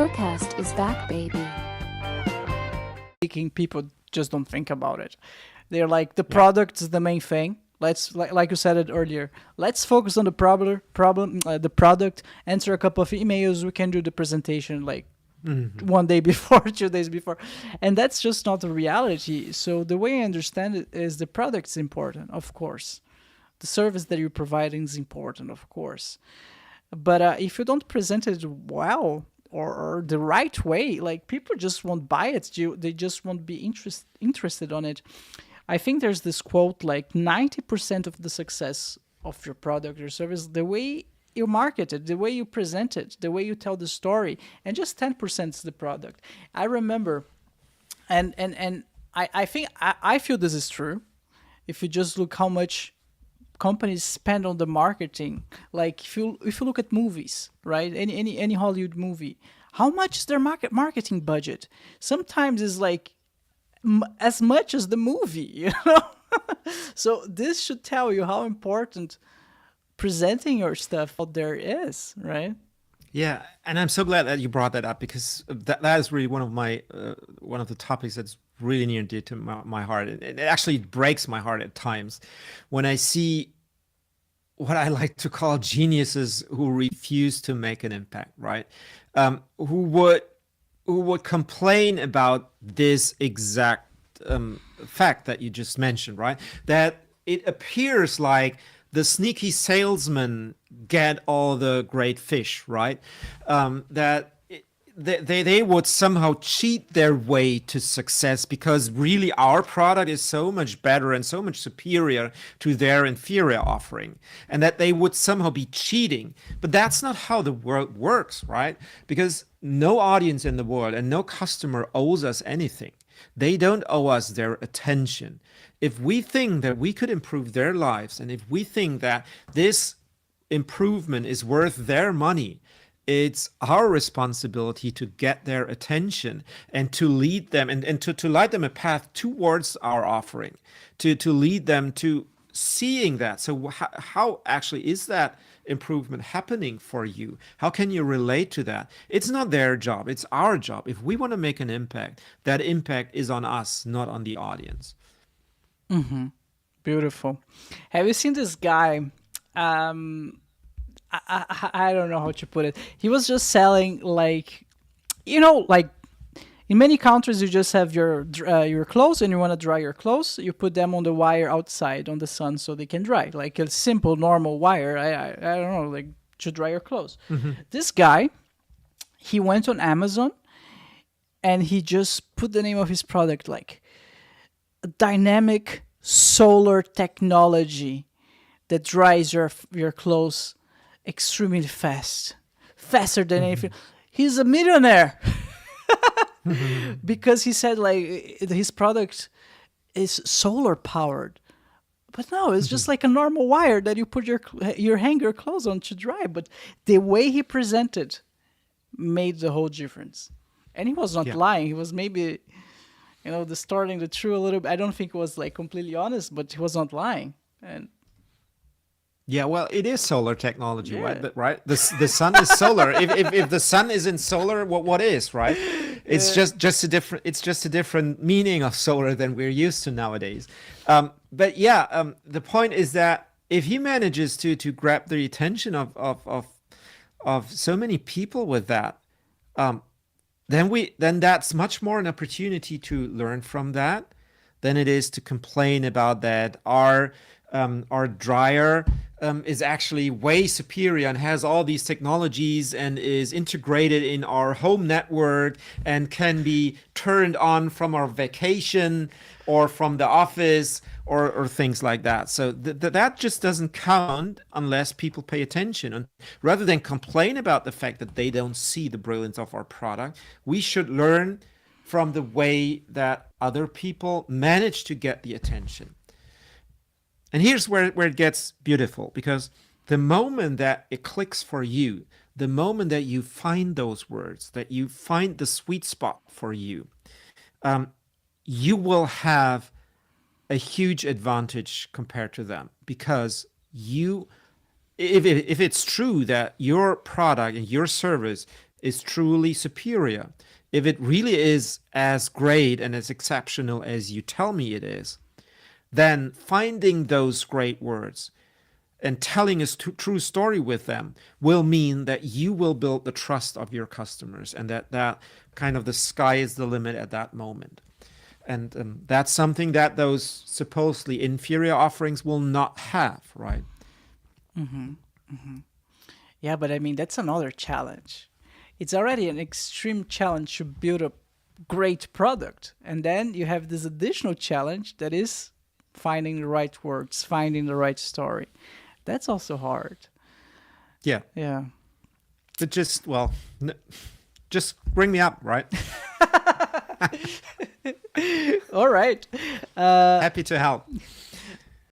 BRUCAST is back, baby. People just don't think about it. They're like, the product is the main thing. Let's, like you said it earlier, let's focus on the the product, answer a couple of emails, we can do the presentation like one day before, 2 days before. And that's just not the reality. So the way I understand it is the product's important, of course. The service that you're providing is important, of course. But if you don't present it well or the right way, like, people just won't buy it. They just won't be interested on it. I think there's this quote, like 90% of the success of your product or service, the way you market it, the way you present it, the way you tell the story, and just 10% is the product. I remember, and I think I feel this is true. If you just look how much companies spend on the marketing, like if you look at movies, right? Any Hollywood movie, how much is their marketing budget? Sometimes it's like as much as the movie, you know. So this should tell you how important presenting your stuff out there is, right? Yeah, and I'm so glad that you brought that up, because that is really one of my one of the topics that's really near and dear to my heart. It actually breaks my heart at times when I see what I like to call geniuses who refuse to make an impact, right? Who would complain about this exact fact that you just mentioned, right? That it appears like the sneaky salesmen get all the great fish, right? That they would somehow cheat their way to success because really our product is so much better and so much superior to their inferior offering, and that they would somehow be cheating. But that's not how the world works, right? Because no audience in the world and no customer owes us anything. They don't owe us their attention. If we think that we could improve their lives, and if we think that this improvement is worth their money, it's our responsibility to get their attention and to lead them and to light them a path towards our offering, to lead them to seeing that. So how actually is that improvement happening for you? How can you relate to that? It's not their job, it's our job. If we want to make an impact, that impact is on us, not on the audience. Mm-hmm. Beautiful. Have you seen this guy? I don't know how to put it. He was just selling, like, you know, like in many countries you just have your clothes, and you want to dry your clothes, you put them on the wire outside on the sun so they can dry, like a simple normal wire. I don't know, like, to dry your clothes. Mm-hmm. This guy, he went on Amazon and he just put the name of his product, like dynamic solar technology that dries your clothes extremely faster than anything. He's a millionaire. Because he said, like, his product is solar powered. But no, it's just like a normal wire that you put your hanger clothes on to dry. But the way he presented made the whole difference. And he was not lying. He was maybe, distorting the truth a little bit. I don't think it was like completely honest, but he was not lying. And yeah, well, it is solar technology, right? The sun is solar. If the sun isn't solar, what is, right? It's just a different meaning of solar than we're used to nowadays. But the point is that if he manages to grab the attention of so many people with that, then that's much more an opportunity to learn from that than it is to complain about that our dryer is actually way superior and has all these technologies and is integrated in our home network and can be turned on from our vacation or from the office or things like that. So that just doesn't count unless people pay attention. And rather than complain about the fact that they don't see the brilliance of our product, we should learn from the way that other people manage to get the attention. And here's where it gets beautiful, because the moment that it clicks for you, the moment that you find those words, that you find the sweet spot for you, you will have a huge advantage compared to them, because if it's true that your product and your service is truly superior, if it really is as great and as exceptional as you tell me it is, then finding those great words and telling a true story with them will mean that you will build the trust of your customers, and that kind of the sky is the limit at that moment. And that's something that those supposedly inferior offerings will not have, right? Yeah, but I mean, that's another challenge. It's already an extreme challenge to build a great product. And then you have this additional challenge that is finding the right words, finding the right story. That's also hard. Yeah. Yeah. But just bring me up, right? All right. Happy to help.